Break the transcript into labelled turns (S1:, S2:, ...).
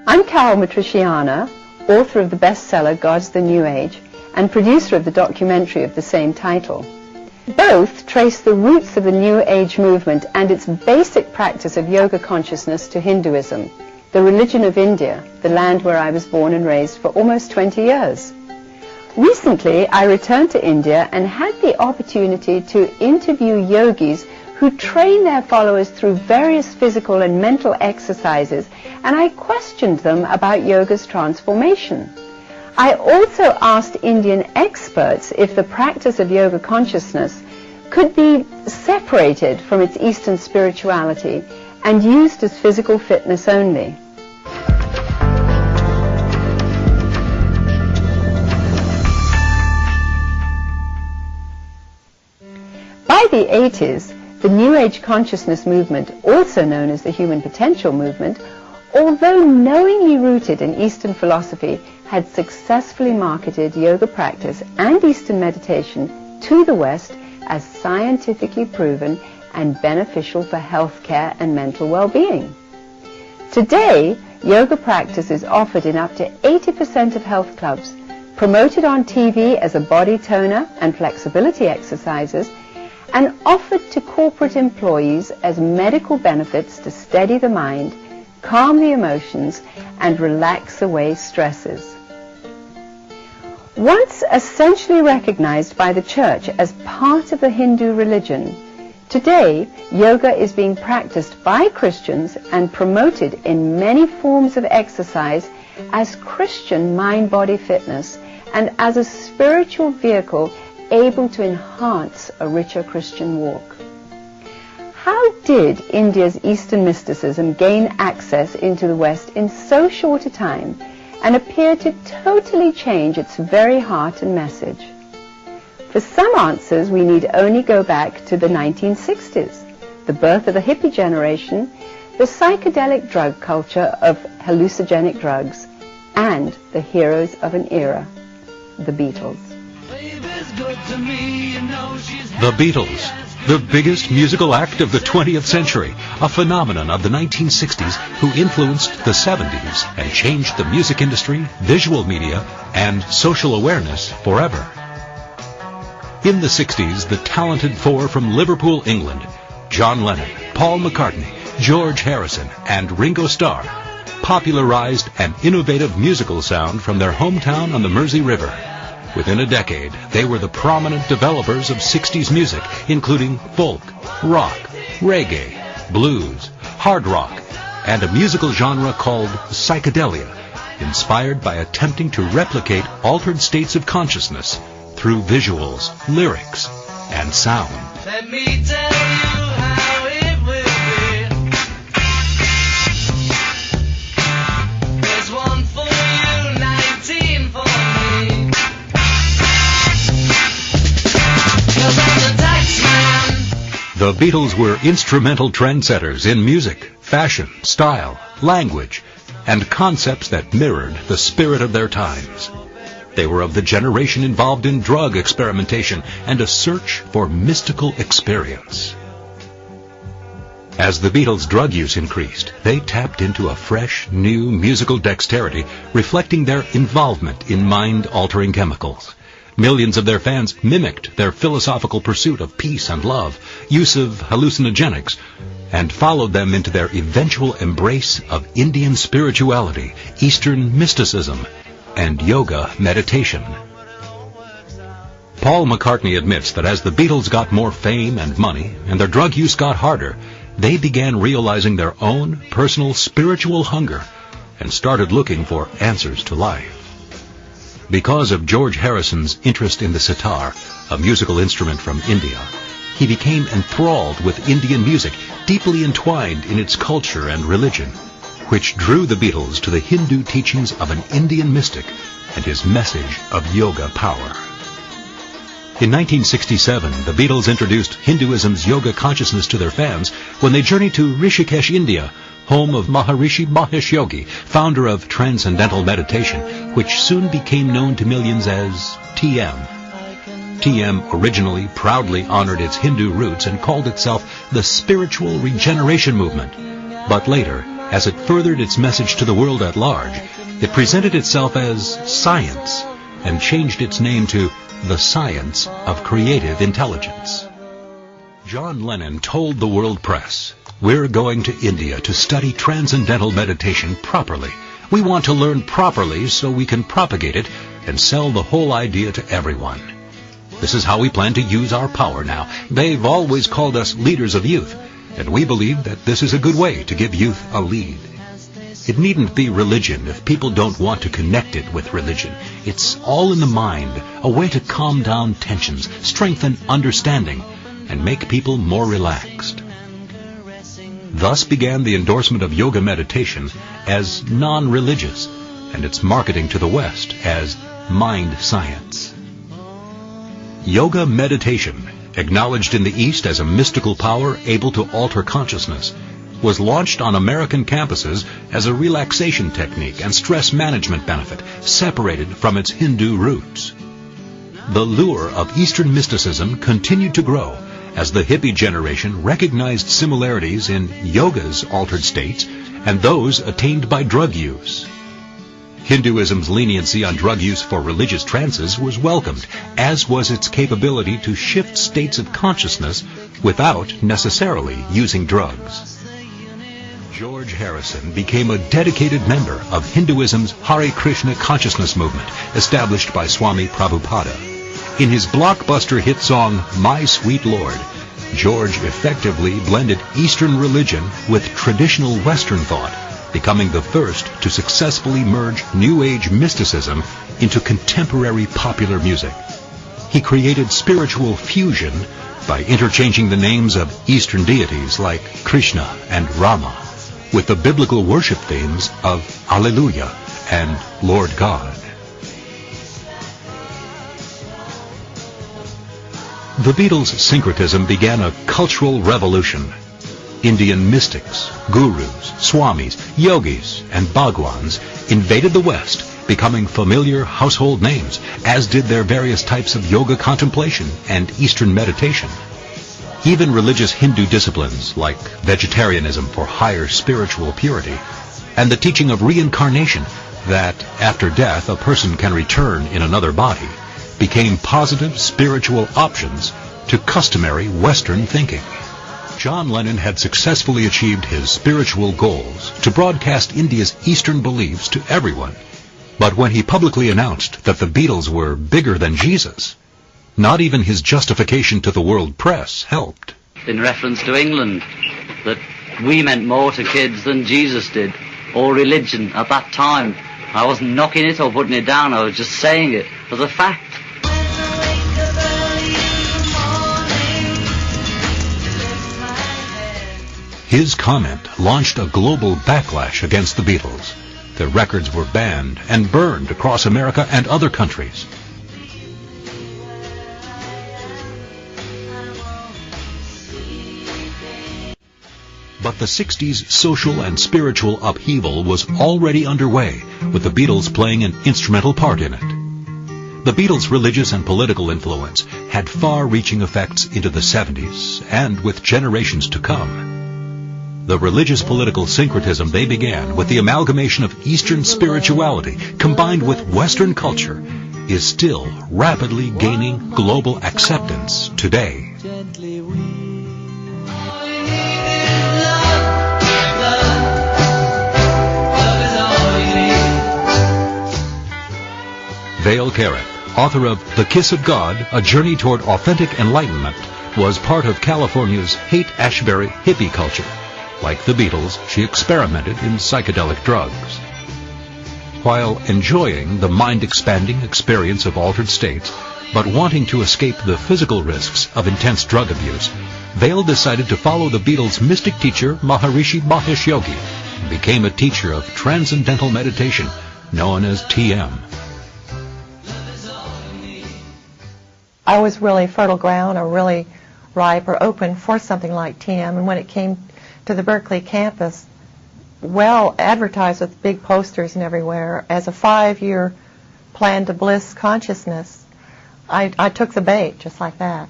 S1: I'm Carol Matriciana, author of the bestseller God's the New Age and producer of the documentary of the same title. Both trace the roots of the New Age movement and its basic practice of yoga consciousness to Hinduism, the religion of India, the land where I was born and raised for almost 20 years. Recently, I returned to India and had the opportunity to interview yogis who train their followers through various physical and mental exercises, and I questioned them about yoga's transformation. I also asked Indian experts if the practice of yoga consciousness could be separated from its Eastern spirituality and used as physical fitness only. By the 80s, the New Age consciousness movement, also known as the Human Potential movement, although knowingly rooted in Eastern philosophy, had successfully marketed yoga practice and Eastern meditation to the West as scientifically proven and beneficial for healthcare and mental well-being. Today, yoga practice is offered in up to 80% of health clubs, promoted on TV as a body toner and flexibility exercises, and offered to corporate employees as medical benefits to steady the mind, calm the emotions, and relax away stresses. Once essentially recognized by the Church as part of the Hindu religion, today yoga is being practiced by Christians and promoted in many forms of exercise as Christian mind-body fitness and as a spiritual vehicle able to enhance a richer Christian walk. How did India's Eastern mysticism gain access into the West in so short a time and appear to totally change its very heart and message? For some answers, we need only go back to the 1960s, the birth of the hippie generation, the psychedelic drug culture of hallucinogenic drugs, and the heroes of an era, the Beatles.
S2: The Beatles, the biggest musical act of the 20th century, a phenomenon of the 1960s who influenced the 70s and changed the music industry, visual media, and social awareness forever. In the 60s, the talented four from Liverpool, England, John Lennon, Paul McCartney, George Harrison, and Ringo Starr, popularized an innovative musical sound from their hometown on the Mersey River. Within a decade, they were the prominent developers of 60s music, including folk, rock, reggae, blues, hard rock, and a musical genre called psychedelia, inspired by attempting to replicate altered states of consciousness through visuals, lyrics, and sound.
S3: Let me tell you how it will be. There's one for you, 19 for me.
S2: The Beatles were instrumental trendsetters in music, fashion, style, language, and concepts that mirrored the spirit of their times. They were of the generation involved in drug experimentation and a search for mystical experience. As the Beatles' drug use increased, they tapped into a fresh, new musical dexterity, reflecting their involvement in mind-altering chemicals. Millions of their fans mimicked their philosophical pursuit of peace and love, use of hallucinogenics, and followed them into their eventual embrace of Indian spirituality, Eastern mysticism, and yoga meditation. Paul McCartney admits that as the Beatles got more fame and money, and their drug use got harder, they began realizing their own personal spiritual hunger and started looking for answers to life. Because of George Harrison's interest in the sitar, a musical instrument from India, he became enthralled with Indian music, deeply entwined in its culture and religion, which drew the Beatles to the Hindu teachings of an Indian mystic and his message of yoga power. In 1967, the Beatles introduced Hinduism's yoga consciousness to their fans when they journeyed to Rishikesh, India, home of Maharishi Mahesh Yogi, founder of Transcendental Meditation, which soon became known to millions as TM. TM originally proudly honored its Hindu roots and called itself the Spiritual Regeneration Movement, but later as it furthered its message to the world at large, it presented itself as science and changed its name to the Science of Creative Intelligence. John Lennon told the world press, "We're going to India to study transcendental meditation properly. We want to learn properly so we can propagate it and sell the whole idea to everyone. This is how we plan to use our power now. They've always called us leaders of youth, and we believe that this is a good way to give youth a lead. It needn't be religion if people don't want to connect it with religion. It's all in the mind, a way to calm down tensions, strengthen understanding, and make people more relaxed." Thus began the endorsement of yoga meditation as non-religious, and its marketing to the West as mind science. Yoga meditation, acknowledged in the East as a mystical power able to alter consciousness, was launched on American campuses as a relaxation technique and stress management benefit, separated from its Hindu roots. The lure of Eastern mysticism continued to grow as the hippie generation recognized similarities in yoga's altered states and those attained by drug use. Hinduism's leniency on drug use for religious trances was welcomed, as was its capability to shift states of consciousness without necessarily using drugs. George Harrison became a dedicated member of Hinduism's Hare Krishna consciousness movement, established by Swami Prabhupada. In his blockbuster hit song, My Sweet Lord, George effectively blended Eastern religion with traditional Western thought, becoming the first to successfully merge New Age mysticism into contemporary popular music. He created spiritual fusion by interchanging the names of Eastern deities like Krishna and Rama with the biblical worship themes of Alleluia and Lord God. The Beatles' syncretism began a cultural revolution. Indian mystics, gurus, swamis, yogis, and bhagwans invaded the West, becoming familiar household names, as did their various types of yoga contemplation and Eastern meditation. Even religious Hindu disciplines like vegetarianism for higher spiritual purity and the teaching of reincarnation, that after death a person can return in another body, became positive spiritual options to customary Western thinking. John Lennon had successfully achieved his spiritual goals to broadcast India's Eastern beliefs to everyone. But when he publicly announced that the Beatles were bigger than Jesus, not even his justification to the world press helped.
S4: In reference to England, that we meant more to kids than Jesus did, or religion at that time. I wasn't knocking it or putting it down, I was just saying it as a fact.
S2: His comment launched a global backlash against the Beatles. Their records were banned and burned across America and other countries. But the 60s social and spiritual upheaval was already underway, with the Beatles playing an instrumental part in it. The Beatles' religious and political influence had far-reaching effects into the 70s and with generations to come. The religious political syncretism they began with the amalgamation of Eastern spirituality combined with Western culture is still rapidly gaining global acceptance today. Vale Carrick, author of The Kiss of God, A Journey Toward Authentic Enlightenment, was part of California's Haight-Ashbury hippie culture. Like the Beatles, she experimented in psychedelic drugs. While enjoying the mind-expanding experience of altered states, but wanting to escape the physical risks of intense drug abuse, Vale decided to follow the Beatles' mystic teacher Maharishi Mahesh Yogi and became a teacher of transcendental meditation known as TM.
S5: I was really fertile ground or really ripe or open for something like TM, and when it came to the Berkeley campus, well advertised with big posters and everywhere as a 5-year plan to bliss consciousness, I took the bait just like that.